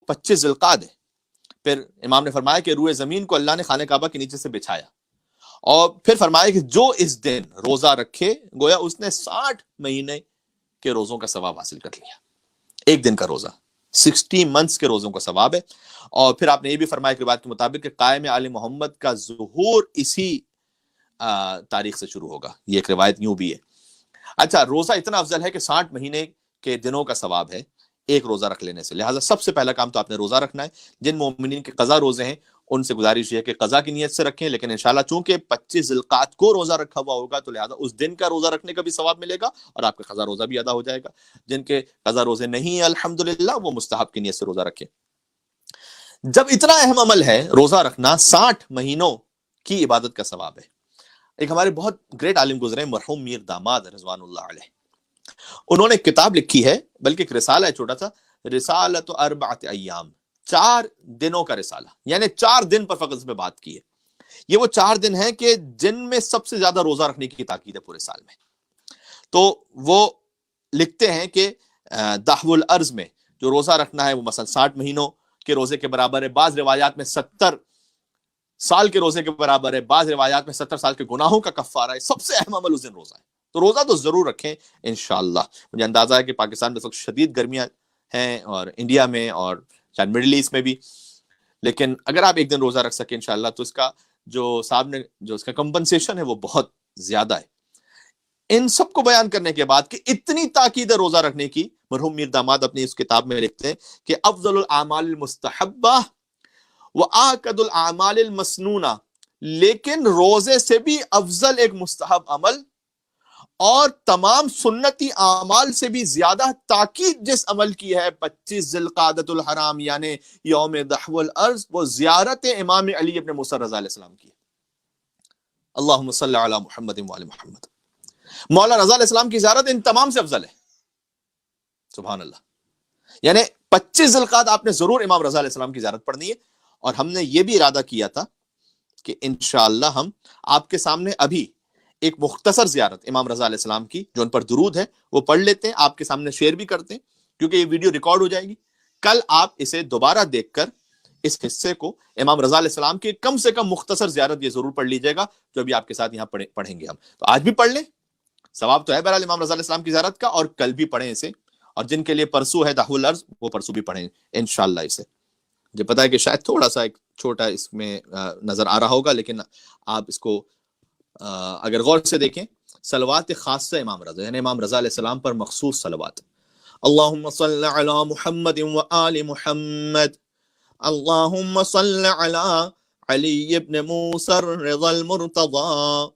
25 ذوالقعدہ ہے. پھر امام نے فرمایا کہ روئے زمین کو اللہ نے خانہ کعبہ کے نیچے سے بچھایا, اور پھر فرمایا کہ جو اس دن روزہ رکھے گویا اس نے 60 مہینے کے روزوں کا ثواب حاصل کر لیا. ایک دن کا روزہ 60 منتھس کے روزوں کا ثواب ہے. اور پھر آپ نے یہ بھی فرمایا کہ روایت کے مطابق کہ قائم آل محمد کا ظہور اسی تاریخ سے شروع ہوگا. یہ ایک روایت یوں بھی ہے. اچھا, روزہ اتنا افضل ہے کہ 60 مہینے کے دنوں کا ثواب ہے ایک روزہ رکھ لینے سے. لہٰذا سب سے پہلا کام تو آپ نے روزہ رکھنا ہے. جن مومنین کے قضا روزے ہیں ان سے گزارش یہ ہے کہ قضا کی نیت سے رکھیں, لیکن انشاءاللہ چونکہ 25 ذوالقعدہ کو روزہ رکھا ہوا ہوگا تو لہٰذا اس دن کا روزہ رکھنے کا بھی ثواب ملے گا اور آپ کا قضا روزہ بھی ادا ہو جائے گا. جن کے قضا روزے نہیں ہیں الحمدللہ وہ مستحب کی نیت سے روزہ رکھیں. جب اتنا اہم عمل ہے روزہ رکھنا, 60 مہینوں کی عبادت کا ثواب ہے. ایک ہمارے بہت گریٹ عالم گزرے مرحوم میر داماد رضوان اللہ علیہ, انہوں نے کتاب لکھی ہے, بلکہ ایک رسالہ ہے چھوٹا سا, رسالۃ اربعۃ ایام, 4 دنوں کا رسالہ, یعنی 4 دن پر فقط اس میں بات کی ہے. یہ وہ 4 دن ہیں کہ جن میں سب سے زیادہ روزہ رکھنے کی تاکید ہے پورے سال میں. تو وہ لکھتے ہیں کہ دحو الارض میں جو روزہ رکھنا ہے وہ مثلا 60 مہینوں کے روزے کے برابر ہے. بعض روایات میں 70 سال کے روزے کے برابر ہے. بعض روایات میں 70 سال کے گناہوں کا کفارہ ہے. سب سے اہم عمل اس دن روزہ ہے. تو روزہ تو ضرور رکھیں انشاءاللہ. مجھے اندازہ ہے کہ پاکستان میں اس وقت شدید گرمیاں ہیں, اور انڈیا میں اور شاید مڈل ایسٹ میں بھی, لیکن اگر آپ ایک دن روزہ رکھ سکیں انشاءاللہ تو اس کا جو صاحب نے جو اس کا کمپنسیشن ہے وہ بہت زیادہ ہے. ان سب کو بیان کرنے کے بعد کہ اتنی تاکید ہے روزہ رکھنے کی, مرحوم میر داماد اپنی اس کتاب میں لکھتے ہیں کہ افضل الاعمال المستحبہ وآکد الاعمال المسنونہ, لیکن روزے سے بھی افضل ایک مستحب عمل اور تمام سنتی اعمال سے بھی زیادہ تاکید جس عمل کی ہے 25 ذوالقعدۃ الحرام یعنی یوم دحو الارض, وہ زیارت امام علی ابن موسیٰ رضا علیہ السلام کی ہے. اللہم صلی علی محمد وعلی محمد. مولا رضا علیہ السلام کی زیارت ان تمام سے افضل ہے. سبحان اللہ. یعنی 25 ذوالقعدہ آپ نے ضرور امام رضا علیہ السلام کی زیارت پڑھنی ہے. اور ہم نے یہ بھی ارادہ کیا تھا کہ انشاءاللہ ہم آپ کے سامنے ابھی ایک مختصر زیارت امام رضا علیہ السلام کی جو ان پر درود ہے وہ پڑھ لیتے ہیں, آپ کے سامنے شیئر بھی کرتے ہیں, کیونکہ یہ ویڈیو ریکارڈ ہو جائے گی. کل آپ اسے دوبارہ دیکھ کر اس حصے کو امام رضا علیہ السلام کی کم سے کم مختصر زیارت یہ ضرور پڑھ لیجیے گا جو ابھی آپ کے ساتھ یہاں پڑھیں گے ہم. تو آج بھی پڑھ لیں, ثواب تو ہے بہرحال امام رضا علیہ السلام کی زیارت کا, اور کل بھی پڑھیں اسے, اور جن کے لیے پرسو ہے دحو الارض وہ پرسو بھی پڑھیں انشاءاللہ اسے. مجھے پتا ہے کہ شاید تھوڑا سا ایک چھوٹا اس میں نظر آ رہا ہوگا, لیکن آپ اس کو اگر غور سے دیکھیں, صلوات خاصہ امام رضا یعنی امام رضا علیہ السلام پر مخصوص صلوات. اللہم صلی علی محمد و آل محمد, اللہم صلی علی علی ابن موسیٰ الرضا المرتضی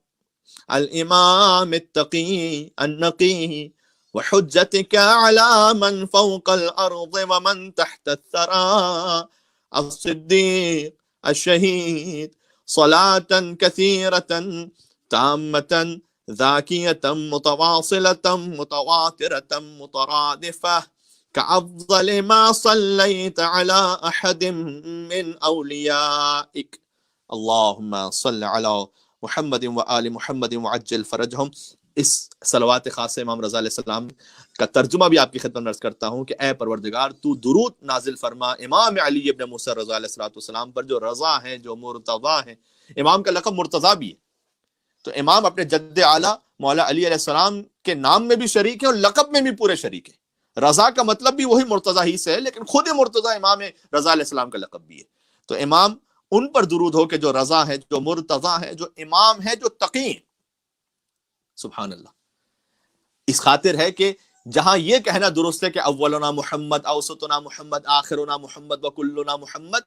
الامام التقی النقی وحجتك على من فوق الأرض ومن تحت الثرى الصديق الشهيد صلاة كثيرة تامة ذاكية متواصلة متواترة مترادفة كأفضل ما صليت على أحد من أوليائك اللهم صل على محمد وآل محمد وعجل فرجهم. اس صلوات خاص امام رضا علیہ السلام کا ترجمہ بھی آپ کی خدمت میں عرض کرتا ہوں کہ اے پروردگار تو درود نازل فرما امام علی ابن موسیٰ رضا علیہ السلام پر جو رضا ہیں جو مرتضی ہیں. امام کا لقب مرتضی بھی ہے, تو امام اپنے جد اعلیٰ مولا علی علیہ السلام کے نام میں بھی شریک ہے اور لقب میں بھی پورے شریک ہے. رضا کا مطلب بھی وہی مرتضی ہی سے ہے, لیکن خود مرتضی امام رضا علیہ السلام کا لقب بھی ہے. تو امام ان پر درود ہو کہ جو رضا ہے, جو مرتضی ہے, جو امام ہے, جو تقی ہیں. سبحان اللہ. اس خاطر ہے کہ جہاں یہ کہنا درست ہے کہ اولنا محمد اوسطنا محمد آخرنا محمد وکلنا محمد,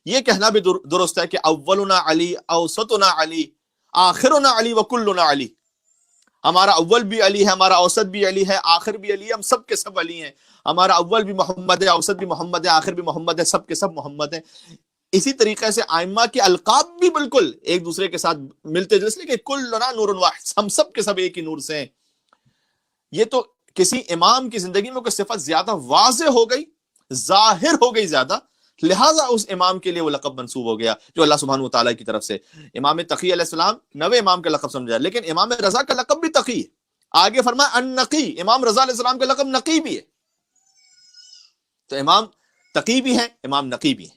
یہ کہنا بھی درست ہے کہ اولنا علی اوسطنا علی آخرنا علی وکلنا علی. ہمارا اول بھی علی ہے, ہمارا اوسط بھی علی ہے, آخر بھی علی ہے, ہم سب کے سب علی ہیں. ہمارا اول بھی محمد ہے, اوسط بھی محمد ہے, آخر بھی محمد ہے, سب کے سب محمد ہیں. اسی طریقے سے ائمہ کے القاب بھی بالکل ایک دوسرے کے ساتھ ملتے جلتے, کہ کلنا نور واحد, ہم سب کے سب ایک ہی نور سے ہیں. یہ تو کسی امام کی زندگی میں کوئی صفت زیادہ واضح ہو گئی, ظاہر ہو گئی زیادہ, لہٰذا اس امام کے لیے وہ لقب منسوب ہو گیا جو اللہ سبحانہ و تعالیٰ کی طرف سے. امام تقی علیہ السلام نوے امام کا لقب سمجھا, لیکن امام رضا کا لقب بھی تقی ہے. آگے فرمایا النقی, امام رضا علیہ السلام کا لقب نقی بھی ہے. تو امام تقی بھی ہیں، امام نقی بھی ہیں.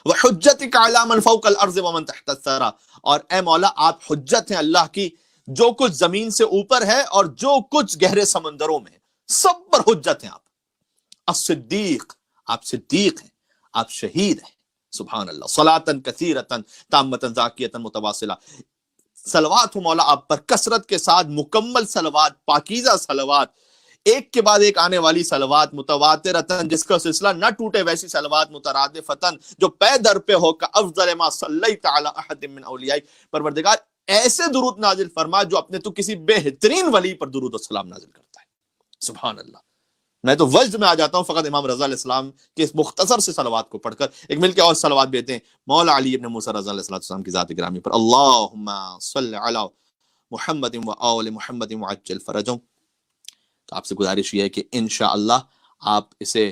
وحجتک علی من فوق الارض ومن تحت الثرى، اور اے مولا آپ حجت ہیں اللہ کی جو کچھ زمین سے اوپر ہے اور جو کچھ گہرے سمندروں میں ہے، سب پر حجت ہیں آپ. الصدیق، آپ صدیق ہیں، آپ شہید ہیں. سبحان اللہ. صلاۃ کثیرۃ تامۃ زاکیۃ متواصلہ، صلوات ہو مولا آپ پر کثرت کے ساتھ، مکمل صلوات، پاکیزہ صلوات، ایک کے بعد ایک آنے والی صلوات، متواترتن جس کا سلسلہ نہ ٹوٹے ویسی صلوات، مترادفتن جو پے در پہ ہو، کا افضل ما صلیت علی احد من اولیاء، پروردگار ایسے درود نازل فرما جو اپنے تو کسی بہترین ولی پر درود و سلام نازل کرتا ہے. سبحان اللہ. میں تو وجد میں آ جاتا ہوں فقط امام رضا علیہ السلام کے اس مختصر سے صلوات کو پڑھ کر. ایک مل کے اور صلوات بیتے ہیں مولا علی ابن موسیٰ رضا علیہ السلام کی ذات گرامی پر. اللہم صل علی محمد و آل محمد وعجل فرجهم. تو آپ سے گزارش یہ ہے کہ انشاءاللہ آپ اسے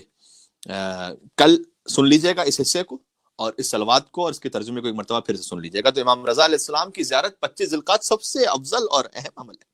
کل سن لیجئے گا اس حصے کو، اور اس صلوات کو اور اس کے ترجمے کو ایک مرتبہ پھر سے سن لیجئے گا. تو امام رضا علیہ السلام کی زیارت 25 ذی القعدہ سب سے افضل اور اہم عمل ہے.